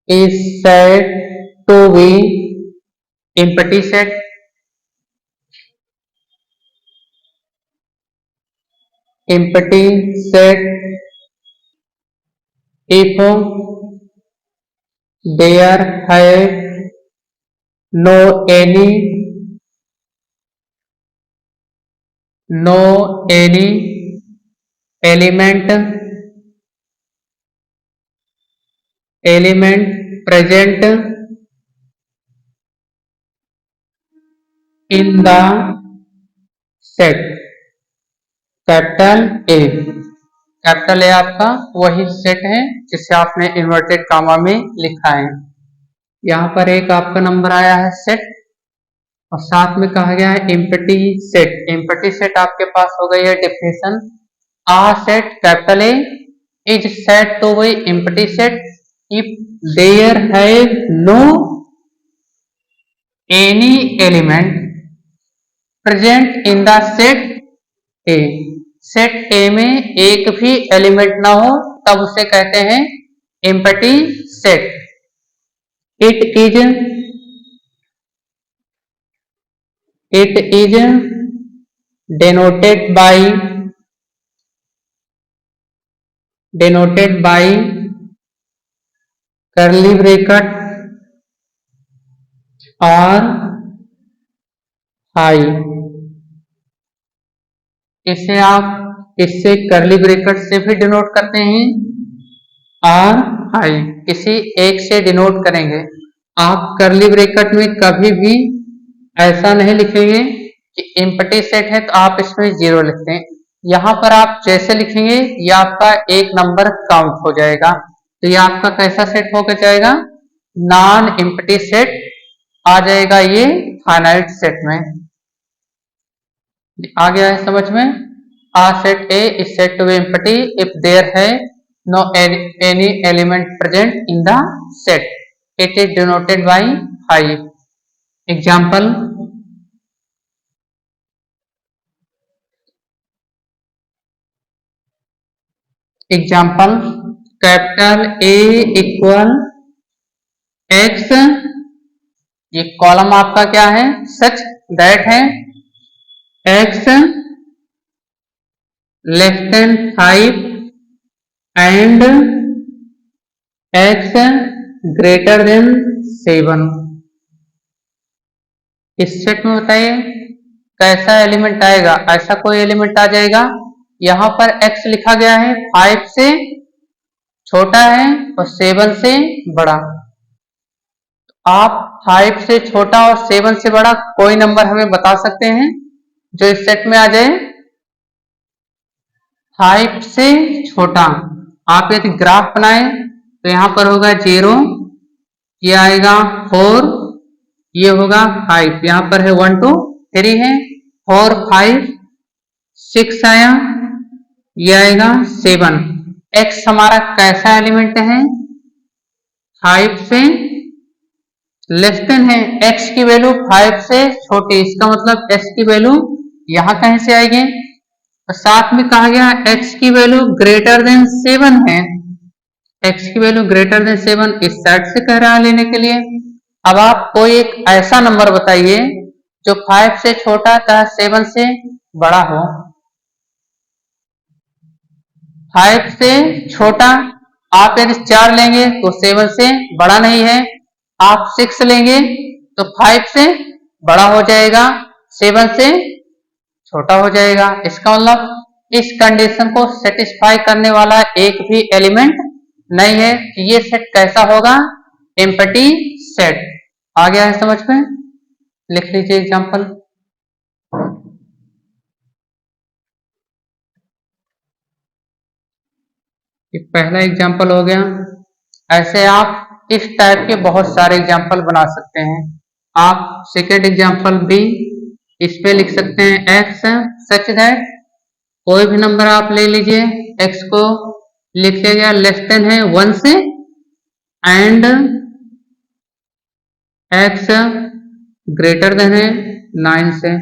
is said to be empty set. Empty set if there have no any element present in the set. Capital A आपका वही set है जिसे आपने inverted comma में लिखा है। यहाँ पर एक आपका नंबर आया है सेट और साथ में कहा गया है एम्प्टी सेट। एम्प्टी सेट आपके पास हो गई है definition. A set capital A is set to be empty set if there have no any element present in the set A. Set A में एक भी एलिमेंट ना हो तब उसे कहते हैं empty set. It is denoted by curly bracket or high. इसे आप इससे करली ब्रैकेट से भी डिनोट करते हैं और हाई किसी एक से डिनोट करेंगे। आप करली ब्रैकेट में कभी भी ऐसा नहीं लिखेंगे कि एम्प्टी सेट है तो आप इसमें 0 लिखते हैं। यहाँ पर आप जैसे लिखेंगे ये आपका एक नंबर काउंट हो जाएगा। तो ये आपका कैसा सेट होकर जाएगा? नॉन एम्प्टी सेट आ जाएगा ये फाइनाइट सेट में। आ गया है समझ में? A set A is set to be empty if there है no any element present in the set. It is denoted by 5। Example capital A equal X. ये column आपका क्या है? सच दैट है x less than 5 and x greater than 7। इस set में बताइए कैसा एलिमेंट आएगा? ऐसा कोई एलिमेंट आ जाएगा। यहां पर x लिखा गया है 5 से छोटा है और 7 से बड़ा। आप 5 से छोटा और 7 से बड़ा कोई नंबर हमें बता सकते हैं जो इस सेट में आ जाए? 5 से छोटा आप यदि ग्राफ बनाए तो यहां पर होगा 0, ये आएगा 4, ये होगा 5, यहां पर है 1 2 3 है 4 5 6 आया, ये आएगा 7। x हमारा कैसा एलिमेंट है? 5 से लेस देन है। x की वैल्यू 5 से छोटी, इसका मतलब x की वैल्यू यहां कहीं से आएगी। और साथ में कहा गया x की वैल्यू ग्रेटर देन 7 है। x की वैल्यू ग्रेटर देन 7 इस साइड से कह रहा है लेने के लिए। अब आप कोई एक ऐसा नंबर बताइए जो 5 से छोटा तथा 7 से बड़ा हो। 5 से छोटा आप यदि 4 लेंगे तो 7 से बड़ा नहीं है। आप 6 लेंगे तो 5 से बड़ा हो जाएगा, 7 से छोटा हो जाएगा। इसका मतलब इस कंडीशन को सेटिस्फाई करने वाला एक भी एलिमेंट नहीं है। ये सेट कैसा होगा? Empty set. आ गया है समझ में? लिख लीजिए एग्जांपल। ये पहला एग्जांपल हो गया। ऐसे आप इस टाइप के बहुत सारे एग्जांपल बना सकते हैं। आप सेकेंड एग्जांपल भी इस पे लिख सकते हैं। x सच दैट कोई भी नंबर आप ले लीजिए, x को लिख लिया गया लेस देन है 1 से एंड x ग्रेटर देन है 9 से।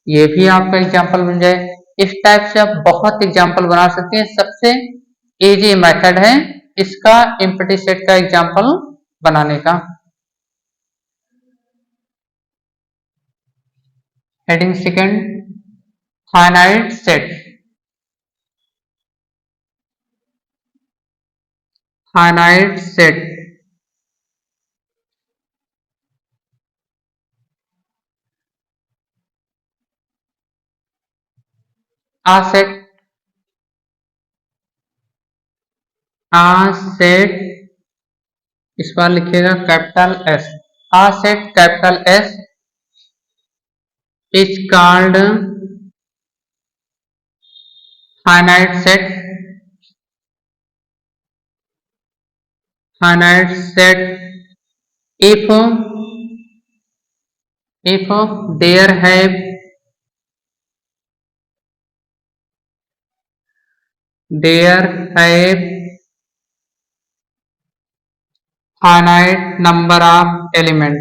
ये भी आपका एग्जांपल बन जाए। इस टाइप से आप बहुत एग्जांपल बना सकते हैं। सबसे इजी मेथड है इसका एम्प्टी सेट का एग्जांपल बनाने का। Heading second, finite set. Finite set a set इस बार लिखिएगा capital S. A set capital S is called finite set. Finite set if there have finite number of elements।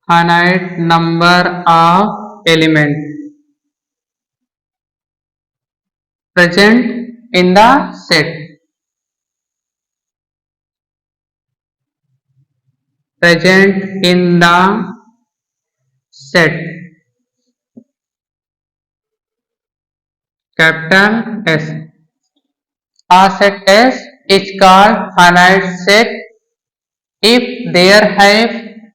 finite number of elements present in the set। present in the set, capital S। A set S is called finite set if there have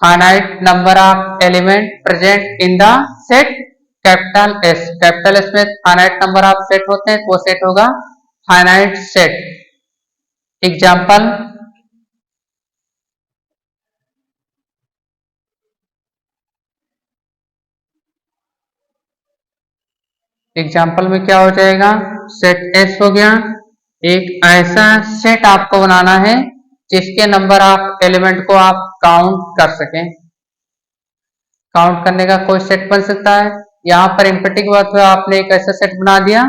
finite number of element present in the set, capital S। Capital S में finite number of set होते हैं, वो set होगा finite set. Example, example में क्या हो जाएगा, set S हो गया। एक ऐसा सेट आपको बनाना है जिसके नंबर ऑफ एलिमेंट को आप काउंट कर सकें। काउंट करने का कोई सेट बन सकता है। यहाँ पर एम्प्टी की बात हुआ, आपने एक ऐसा सेट बना दिया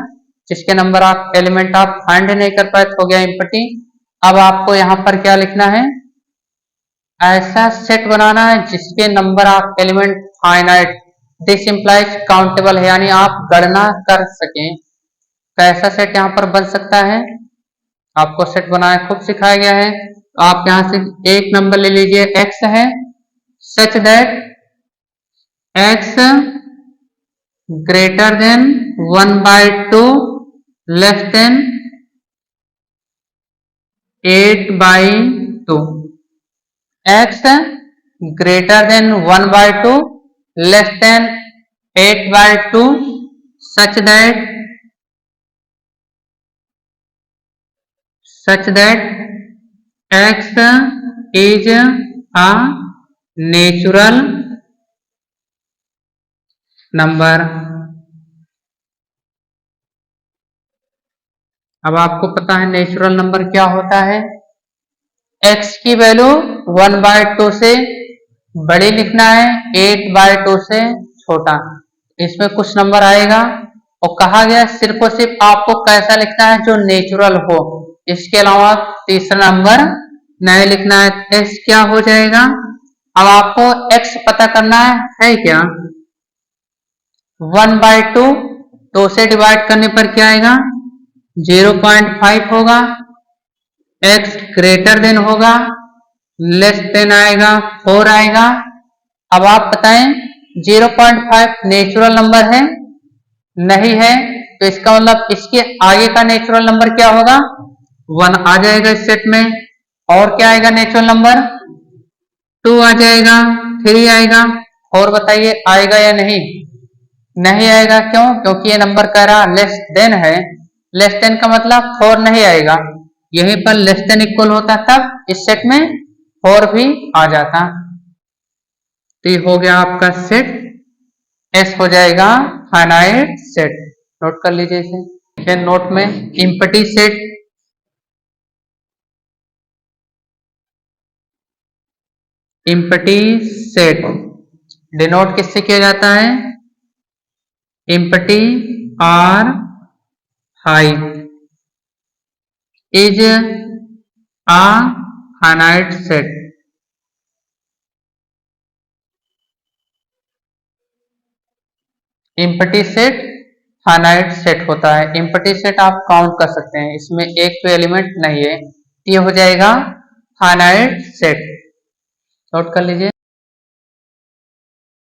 जिसके नंबर ऑफ एलिमेंट आप फाइंड नहीं कर पाए, हो गया एम्प्टी। अब आपको यहाँ पर क्या लिखना है, ऐसा सेट बनाना है जिसके number of element finite, this implies countable है, यानी आप गणना कर सकें। कैसा सेट यहाँ पर बन सकता है, आपको सेट बनाना खुद सिखाया गया है। तो आप यहाँ से एक नंबर ले लीजिए, x है, such that x greater than 1/2 less than 8/2। x greater than 1/2 less than 8/2 such that x is a natural number। अब आपको पता है नेचुरल नंबर क्या होता है, x की वैल्यू 1/2 से बड़ी लिखना है, 8/2 से छोटा। इसमें कुछ नंबर आएगा और कहा गया सिर्फ और सिर्फ आपको कैसा लिखना है, जो नेचुरल हो। इसके अलावा तीसरा नंबर नहीं लिखना है। x क्या हो जाएगा, अब आपको x पता करना है क्या, 1/2 2 से डिवाइड करने पर क्या आएगा, 0.5 होगा। x ग्रेटर देन होगा, लेस देन आएगा 4 आएगा। अब आप बताएं 0.5 नेचुरल नंबर है, नहीं है, तो इसका मतलब इसके आगे का नेचुरल नंबर क्या होगा, 1 आ जाएगा इस सेट में। और क्या आएगा नेचुरल नंबर, 2 आ जाएगा, 3 आएगा। और बताइए आएगा या नहीं, नहीं आएगा। क्यों, क्योंकि ये नंबर कह रहा लेस देन है, लेस देन का मतलब 4 नहीं आएगा। यहीं पर लेस देन इक्वल होता तब इस सेट में 4 भी आ जाता। तो ये हो गया आपका सेट, एस हो जाएगा फाइनाइट सेट। नोट कर लीजिए इसे। नोट में empty set, empty set denote किससे किया जाता है, एम्प्टी और high is a finite set। Empty set finite set होता है। एम्प्टी सेट आप काउंट कर सकते हैं, इसमें एक तो एलिमेंट नहीं है, ये हो जाएगा फाइनाइट सेट। नोट कर लीजिए।